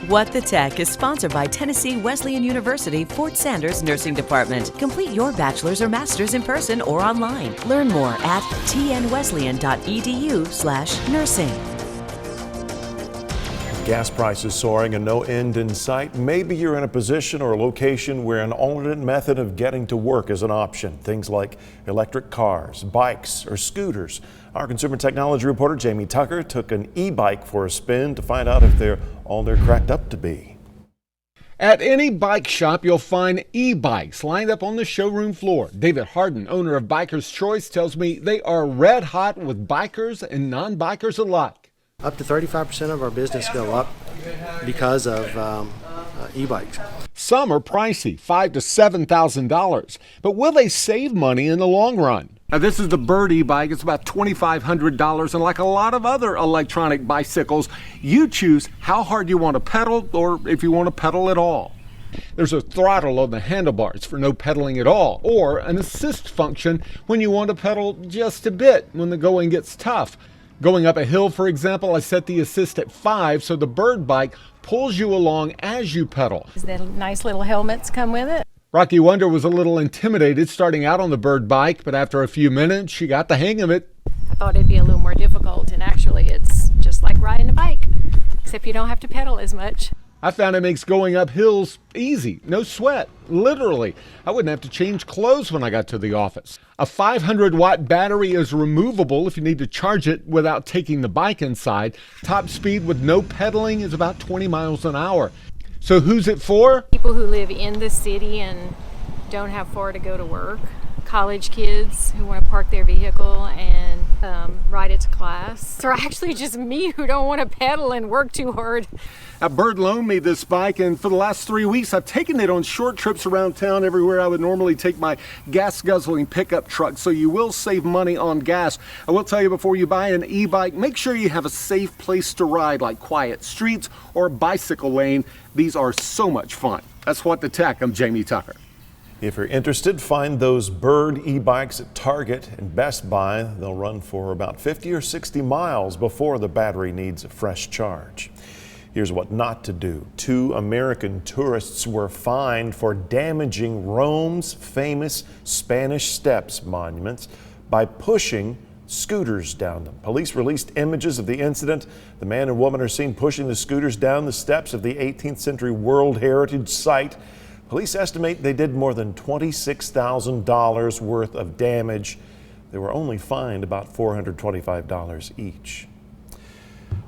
What the Tech is sponsored by Tennessee Wesleyan University Fort Sanders Nursing Department. Complete your bachelor's or master's in person or online. Learn more at tnwesleyan.edu/nursing. Gas prices soaring and no end in sight. Maybe you're in a position or a location where an alternate method of getting to work is an option. Things like electric cars, bikes, or scooters. Our consumer technology reporter Jamie Tucker took an e-bike for a spin to find out if they're all they're cracked up to be. At any bike shop, you'll find e-bikes lined up on the showroom floor. David Harden, owner of Biker's Choice, tells me they are red hot with bikers and non-bikers alike. Up to 35% of our business go up because of e-bikes. Some are pricey, $5,000 to $7,000, but will they save money in the long run? Now, this is the Bird e-bike. It's about $2,500, and like a lot of other electronic bicycles, you choose how hard you want to pedal or if you want to pedal at all. There's a throttle on the handlebars for no pedaling at all, or an assist function when you want to pedal just a bit when the going gets tough. Going up a hill, for example, I set the assist at 5, so the Bird bike pulls you along as you pedal. The nice little helmets come with it. Rocky Wonder was a little intimidated starting out on the Bird bike, but after a few minutes, she got the hang of it. I thought it'd be a little more difficult, and actually it's just like riding a bike, except you don't have to pedal as much. I found it makes going up hills easy, no sweat, literally. I wouldn't have to change clothes when I got to the office. A 500-watt battery is removable if you need to charge it without taking the bike inside. Top speed with no pedaling is about 20 miles an hour. So who's it for? People who live in the city and don't have far to go to work. College kids who want to park their vehicle and ride it to class. Or actually just me who don't want to pedal and work too hard. Bird loaned me this bike, and for the last 3 weeks I've taken it on short trips around town everywhere I would normally take my gas guzzling pickup truck, so you will save money on gas. I will tell you, before you buy an e-bike, make sure you have a safe place to ride, like quiet streets or a bicycle lane. These are so much fun. That's What the Tech. I'm Jamie Tucker. If you're interested, find those Bird e-bikes at Target and Best Buy. They'll run for about 50 or 60 miles before the battery needs a fresh charge. Here's what not to do. 2 American tourists were fined for damaging Rome's famous Spanish Steps monuments by pushing scooters down them. Police released images of the incident. The man and woman are seen pushing the scooters down the steps of the 18th century World Heritage Site. Police estimate they did more than $26,000 worth of damage. They were only fined about $425 each.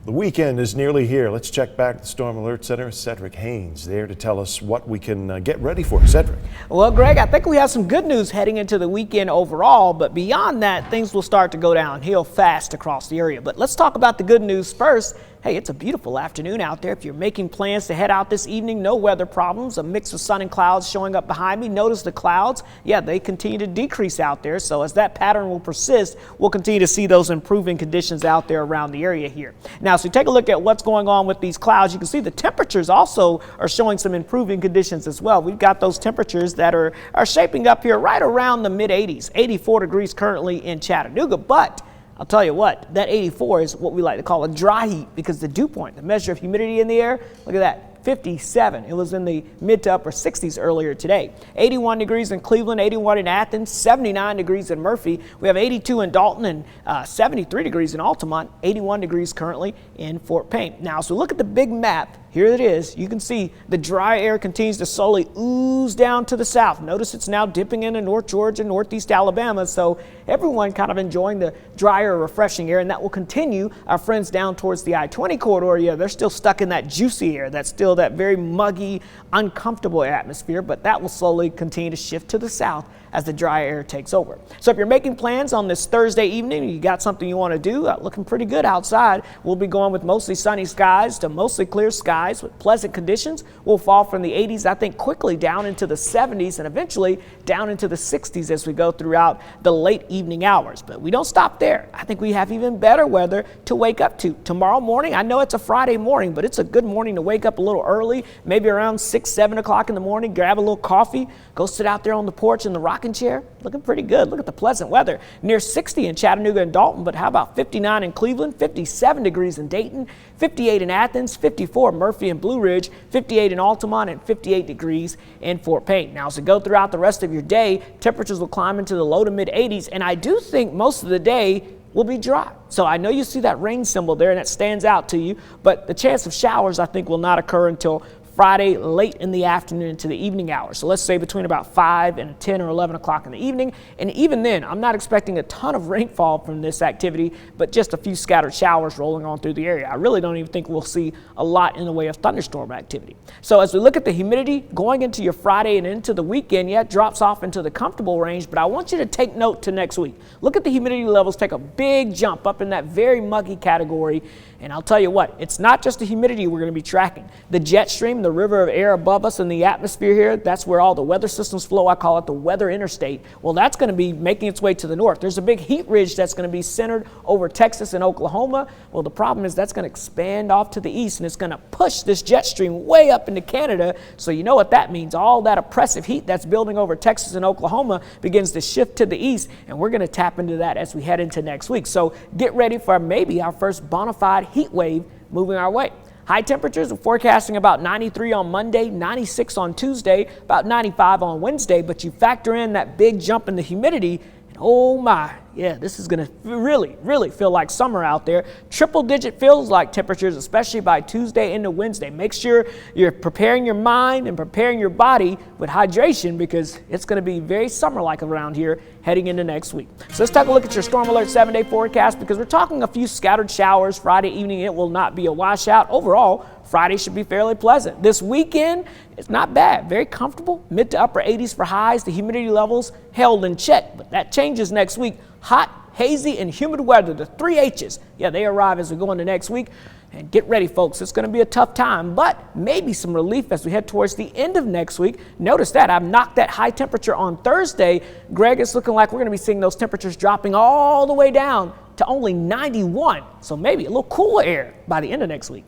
The weekend is nearly here. Let's check back at the Storm Alert Center. Cedric Haynes there to tell us what we can get ready for. Cedric. Well, Greg, I think we have some good news heading into the weekend overall, but beyond that, things will start to go downhill fast across the area. But let's talk about the good news first. Hey, it's a beautiful afternoon out there. If you're making plans to head out this evening, no weather problems. A mix of sun and clouds showing up behind me. Notice the clouds, they continue to decrease out there. So as that pattern will persist, we'll continue to see those improving conditions out there around the area here. Now, so take a look at what's going on with these clouds. You can see the temperatures also are showing some improving conditions as well. We've got those temperatures that are shaping up here right around the mid 80s, 84 degrees currently in Chattanooga, but I'll tell you what, that 84 is what we like to call a dry heat because the dew point, the measure of humidity in the air, look at that. 57. It was in the mid to upper 60s earlier today. 81 degrees in Cleveland, 81 in Athens, 79 degrees in Murphy. We have 82 in Dalton and 73 degrees in Altamont, 81 degrees currently in Fort Payne. Now, so look at the big map. Here it is. You can see the dry air continues to slowly ooze down to the south. Notice it's now dipping into North Georgia, Northeast Alabama. So everyone kind of enjoying the drier, refreshing air, and that will continue. Our friends down towards the I-20 corridor, they're still stuck in that juicy air. That's still that very muggy, uncomfortable atmosphere, but that will slowly continue to shift to the south as the dry air takes over. So if you're making plans on this Thursday evening, you got something you want to do, looking pretty good outside. We'll be going with mostly sunny skies to mostly clear skies with pleasant conditions. We'll fall from the 80s, I think, quickly down into the 70s and eventually down into the 60s as we go throughout the late evening hours. But we don't stop there. I think we have even better weather to wake up to. Tomorrow morning, I know it's a Friday morning, but it's a good morning to wake up a little early, maybe around 6, 7 o'clock in the morning, grab a little coffee, go sit out there on the porch in the rocking chair, looking pretty good. Look at the pleasant weather. Near 60 in Chattanooga and Dalton, but how about 59 in Cleveland, 57 degrees in Dayton, 58 in Athens, 54 in Murphy and Blue Ridge, 58 in Altamont, and 58 degrees in Fort Payne. Now, as we go throughout the rest of your day, temperatures will climb into the low to mid 80s, and I do think most of the day will be dry. So I know you see that rain symbol there, and that stands out to you, but the chance of showers, I think, will not occur until Friday late in the afternoon into the evening hours. So let's say between about 5 and 10 or 11 o'clock in the evening. And even then, I'm not expecting a ton of rainfall from this activity, but just a few scattered showers rolling on through the area. I really don't even think we'll see a lot in the way of thunderstorm activity. So as we look at the humidity going into your Friday and into the weekend, yeah, it drops off into the comfortable range, but I want you to take note to next week. Look at the humidity levels take a big jump up in that very muggy category. And I'll tell you what, it's not just the humidity we're going to be tracking. The jet stream, the river of air above us in the atmosphere here, that's where all the weather systems flow. I call it the weather interstate. Well, that's going to be making its way to the north. There's a big heat ridge that's going to be centered over Texas and Oklahoma. Well, the problem is that's going to expand off to the east, and it's going to push this jet stream way up into Canada. So you know what that means. All that oppressive heat that's building over Texas and Oklahoma begins to shift to the east, and we're going to tap into that as we head into next week. So get ready for maybe our first bona fide heat wave moving our way. High temperatures, we're forecasting about 93 on Monday, 96 on Tuesday, about 95 on Wednesday, but you factor in that big jump in the humidity, and oh my, yeah, this is going to really feel like summer out there. Triple digit feels like temperatures, especially by Tuesday into Wednesday. Make sure you're preparing your mind and preparing your body with hydration, because it's going to be very summer-like around here heading into next week. So let's take a look at your Storm Alert 7-day forecast, because we're talking a few scattered showers Friday evening. It will not be a washout. Overall, Friday should be fairly pleasant. This weekend, it's not bad. Very comfortable. Mid to upper 80s for highs. The humidity levels held in check, but that changes next week. Hot, hazy, and humid weather, the 3 H's. Yeah, they arrive as we go into next week. And get ready, folks. It's going to be a tough time, but maybe some relief as we head towards the end of next week. Notice that I've knocked that high temperature on Thursday. Greg, it's looking like we're going to be seeing those temperatures dropping all the way down to only 91. So maybe a little cooler air by the end of next week.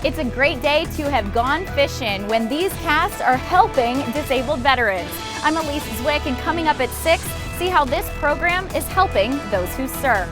It's a great day to have gone fishing when these casts are helping disabled veterans. I'm Elise Zwick, and coming up at 6, see how this program is helping those who serve.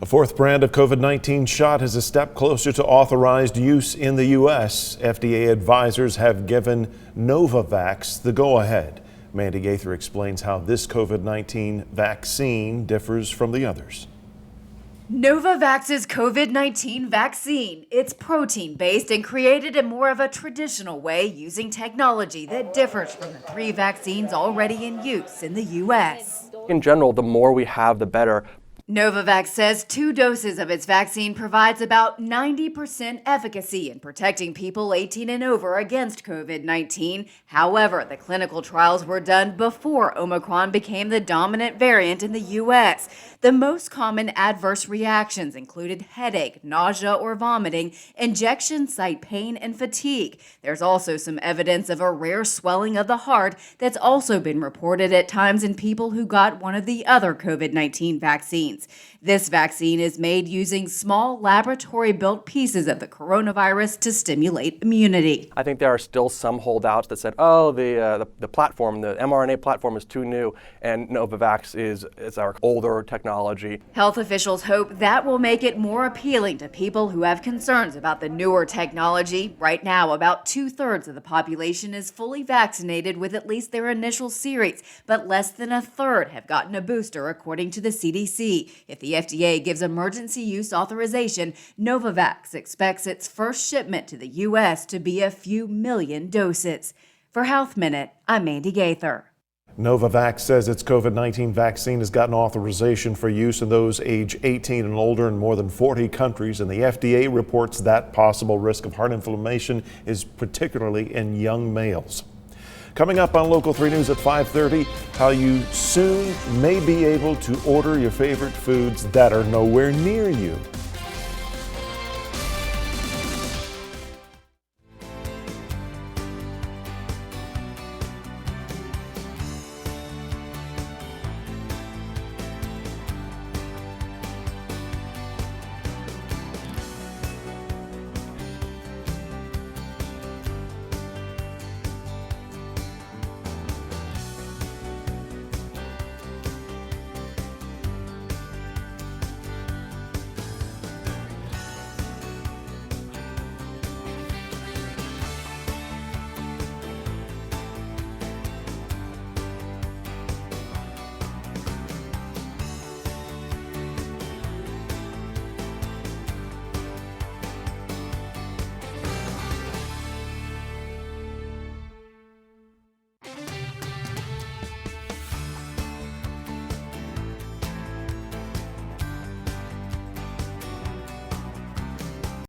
A fourth brand of COVID-19 shot is a step closer to authorized use in the U.S. FDA advisors have given Novavax the go-ahead. Mandy Gaither explains how this COVID-19 vaccine differs from the others. Novavax's COVID-19 vaccine. It's protein-based and created in more of a traditional way using technology that differs from the 3 vaccines already in use in the U.S. In general, the more we have, the better. Novavax says 2 doses of its vaccine provides about 90% efficacy in protecting people 18 and over against COVID-19. However, the clinical trials were done before Omicron became the dominant variant in the U.S. The most common adverse reactions included headache, nausea or vomiting, injection site pain, and fatigue. There's also some evidence of a rare swelling of the heart that's also been reported at times in people who got one of the other COVID-19 vaccines. This vaccine is made using small laboratory-built pieces of the coronavirus to stimulate immunity. I think there are still some holdouts that said, oh, the platform, the mRNA platform is too new, and Novavax is our older technology. Health officials hope that will make it more appealing to people who have concerns about the newer technology. Right now, about 2/3 of the population is fully vaccinated with at least their initial series, but less than 1/3 have gotten a booster, according to the CDC. If the FDA gives emergency use authorization, Novavax expects its first shipment to the U.S. to be a few million doses. For Health Minute, I'm Mandy Gaither. Novavax says its COVID-19 vaccine has gotten authorization for use in those age 18 and older in more than 40 countries, and the FDA reports that possible risk of heart inflammation is particularly in young males. Coming up on Local 3 News at 5:30, how you soon may be able to order your favorite foods that are nowhere near you.